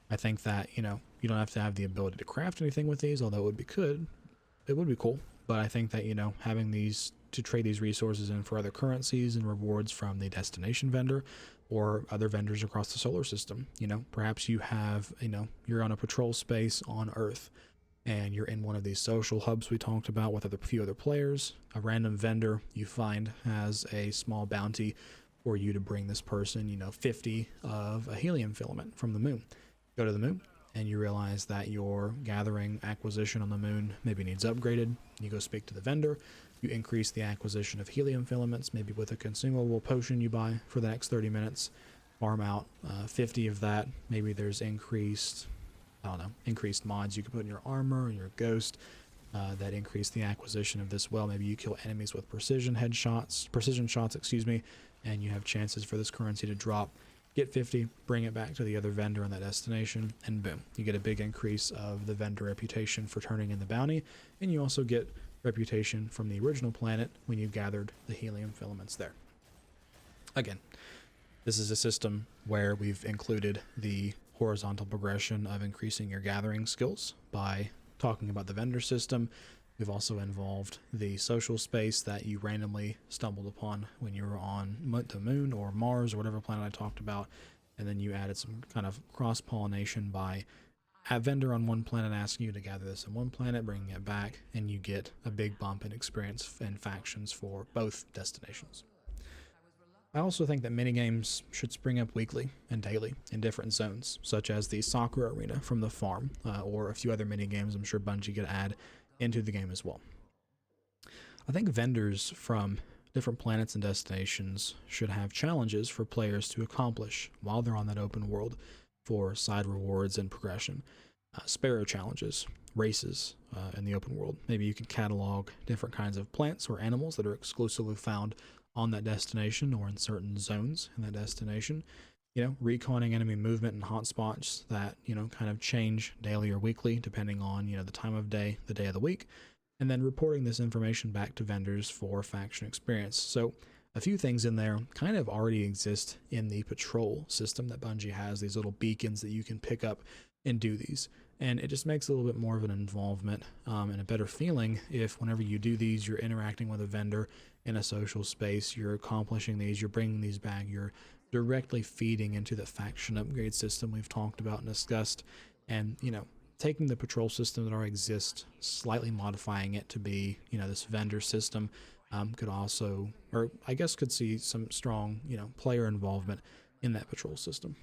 Speaker 1: I think that, you don't have to have the ability to craft anything with these, although it would be cool. But I think that, having these to trade these resources in for other currencies and rewards from the destination vendor or other vendors across the solar system. Perhaps you have, you're on a patrol space on Earth and you're in one of these social hubs we talked about with a few other players. A random vendor you find has a small bounty for you to bring this person, 50 of a helium filament from the moon. Go to the moon and you realize that your gathering acquisition on the moon maybe needs upgraded. You go speak to the vendor. You increase the acquisition of helium filaments, maybe with a consumable potion you buy for the next 30 minutes. Farm out 50 of that. Maybe there's increased mods you can put in your armor and your ghost that increase the acquisition of this. Well, maybe you kill enemies with precision shots, and you have chances for this currency to drop. Get 50, bring it back to the other vendor on that destination, and boom, you get a big increase of the vendor reputation for turning in the bounty, and you also get reputation from the original planet when you gathered the helium filaments there. Again, this is a system where we've included the horizontal progression of increasing your gathering skills by talking about the vendor system. We've also involved the social space that you randomly stumbled upon when you were on the moon or Mars or whatever planet I talked about, and then you added some kind of cross-pollination by a vendor on one planet asking you to gather this on one planet, bringing it back, and you get a big bump in experience and factions for both destinations. I also think that minigames should spring up weekly and daily in different zones, such as the soccer arena from the farm, or a few other minigames I'm sure Bungie could add into the game as well. I think vendors from different planets and destinations should have challenges for players to accomplish while they're on that open world for side rewards and progression. Sparrow challenges, races in the open world. Maybe you can catalog different kinds of plants or animals that are exclusively found on that destination or in certain zones in that destination. Reconning enemy movement and hotspots that, kind of change daily or weekly depending on, the time of day, the day of the week, and then reporting this information back to vendors for faction experience. So a few things in there kind of already exist in the patrol system that Bungie has, these little beacons that you can pick up and do these. And it just makes a little bit more of an involvement and a better feeling if whenever you do these, you're interacting with a vendor in a social space, you're accomplishing these, you're bringing these back, you're directly feeding into the faction upgrade system we've talked about and discussed, and, taking the patrol system that already exists, slightly modifying it to be, this vendor system, could also, or I guess could see some strong, player involvement in that patrol system.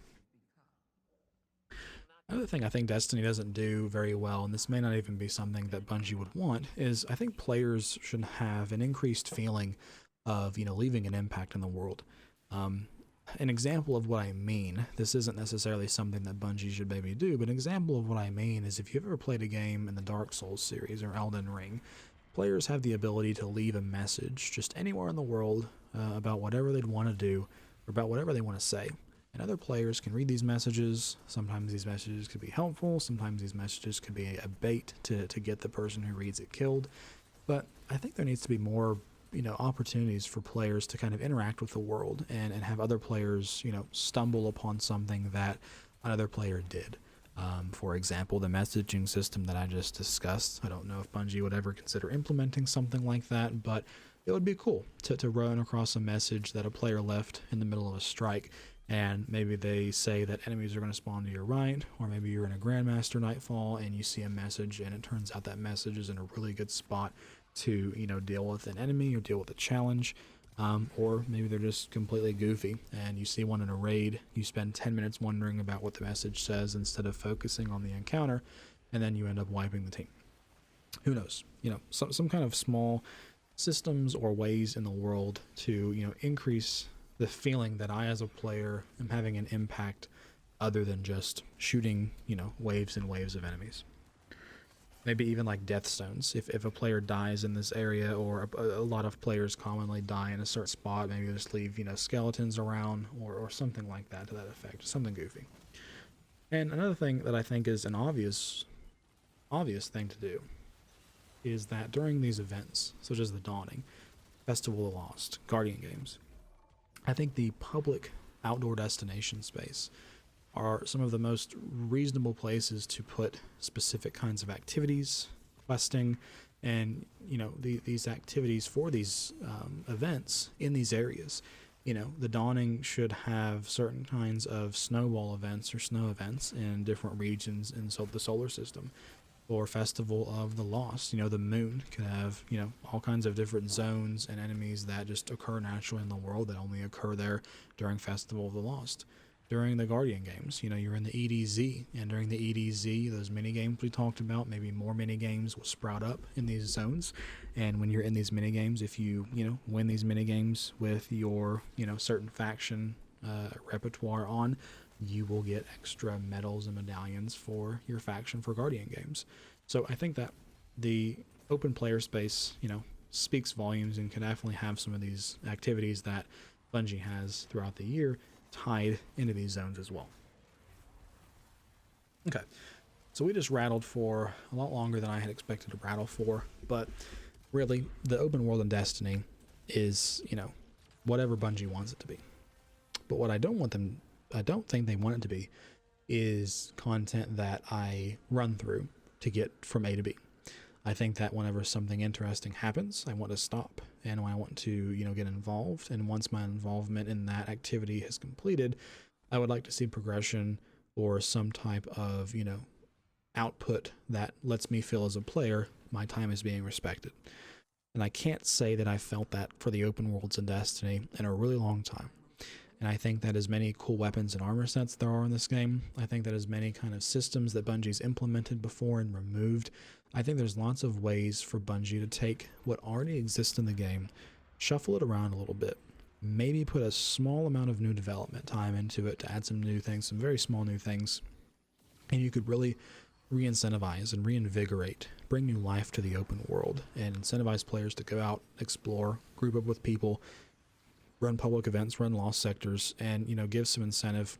Speaker 1: Another thing I think Destiny doesn't do very well, and this may not even be something that Bungie would want, is I think players should have an increased feeling of, leaving an impact in the world. An example of what I mean, this isn't necessarily something that Bungie should maybe do, but an example of what I mean is if you've ever played a game in the Dark Souls series or Elden Ring, players have the ability to leave a message just anywhere in the world about whatever they'd want to do or about whatever they want to say. And other players can read these messages. Sometimes these messages could be helpful. Sometimes these messages could be a bait to get the person who reads it killed. But I think there needs to be more, opportunities for players to kind of interact with the world and have other players, stumble upon something that another player did. For example, the messaging system that I just discussed. I don't know if Bungie would ever consider implementing something like that, but it would be cool to run across a message that a player left in the middle of a strike, and maybe they say that enemies are going to spawn to your right, or maybe you're in a Grandmaster Nightfall and you see a message and it turns out that message is in a really good spot to, deal with an enemy or deal with a challenge. Or maybe they're just completely goofy and you see one in a raid, you spend 10 minutes wondering about what the message says instead of focusing on the encounter, and then you end up wiping the team. Who knows? Some kind of small systems or ways in the world to, increase the feeling that I as a player am having an impact other than just shooting, waves and waves of enemies. Maybe even like death zones. If a player dies in this area, or a lot of players commonly die in a certain spot, maybe just leave, skeletons around or something like that to that effect, something goofy. And another thing that I think is an obvious thing to do is that during these events, such as the Dawning, Festival of the Lost, Guardian Games, I think the public outdoor destination space are some of the most reasonable places to put specific kinds of activities, questing, and these activities for these events in these areas. The Dawning should have certain kinds of snowball events or snow events in different regions in the solar system. Or Festival of the Lost, the moon could have, all kinds of different zones and enemies that just occur naturally in the world that only occur there during Festival of the Lost. During the Guardian Games, you're in the EDZ, and during the EDZ, those mini games we talked about, maybe more mini games will sprout up in these zones. And when you're in these mini games, if you, win these mini games with your, certain faction repertoire on, you will get extra medals and medallions for your faction for Guardian Games. So I think that the open player space, speaks volumes and can definitely have some of these activities that Bungie has throughout the year tied into these zones as well. Okay, so we just rattled for a lot longer than I had expected to rattle for, but really, the open world in Destiny is, whatever Bungie wants it to be. But what I don't think they want it to be is content that I run through to get from A to B. I think that whenever something interesting happens, I want to stop and I want to, get involved. And once my involvement in that activity has completed, I would like to see progression or some type of, output that lets me feel as a player my time is being respected. And I can't say that I felt that for the open worlds in Destiny in a really long time. And I think that as many cool weapons and armor sets there are in this game, I think that as many kind of systems that Bungie's implemented before and removed, I think there's lots of ways for Bungie to take what already exists in the game, shuffle it around a little bit, maybe put a small amount of new development time into it to add some new things, some very small new things, and you could really re-incentivize and reinvigorate, bring new life to the open world, and incentivize players to go out, explore, group up with people, run public events, run lost sectors, and give some incentive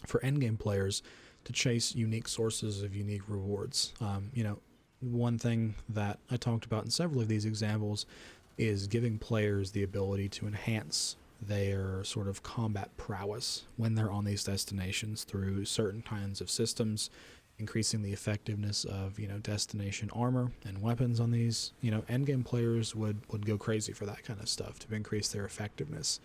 Speaker 1: for endgame players to chase unique sources of unique rewards. One thing that I talked about in several of these examples is giving players the ability to enhance their sort of combat prowess when they're on these destinations through certain kinds of systems, increasing the effectiveness of destination armor and weapons on these. Endgame players would go crazy for that kind of stuff to increase their effectiveness,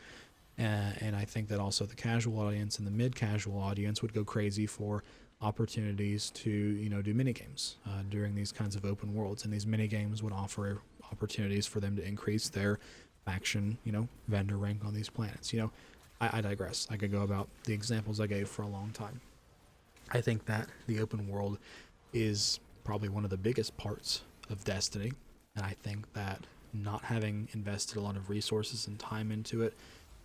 Speaker 1: and I think that also the casual audience and the mid-casual audience would go crazy for opportunities to do mini games during these kinds of open worlds, and these mini games would offer opportunities for them to increase their faction vendor rank on these planets. I digress. I could go about the examples I gave for a long time. I think that the open world is probably one of the biggest parts of Destiny, and I think that not having invested a lot of resources and time into it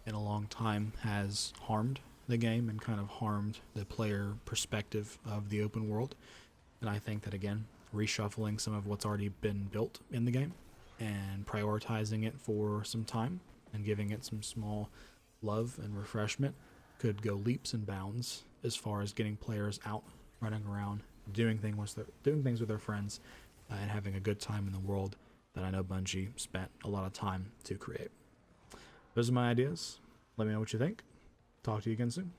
Speaker 1: in a long time has harmed the game and kind of harmed the player perspective of the open world. And I think that, again, reshuffling some of what's already been built in the game and prioritizing it for some time and giving it some small love and refreshment could go leaps and bounds as far as getting players out, running around, doing things with their friends, and having a good time in the world that I know Bungie spent a lot of time to create. Those are my ideas. Let me know what you think. Talk to you again soon.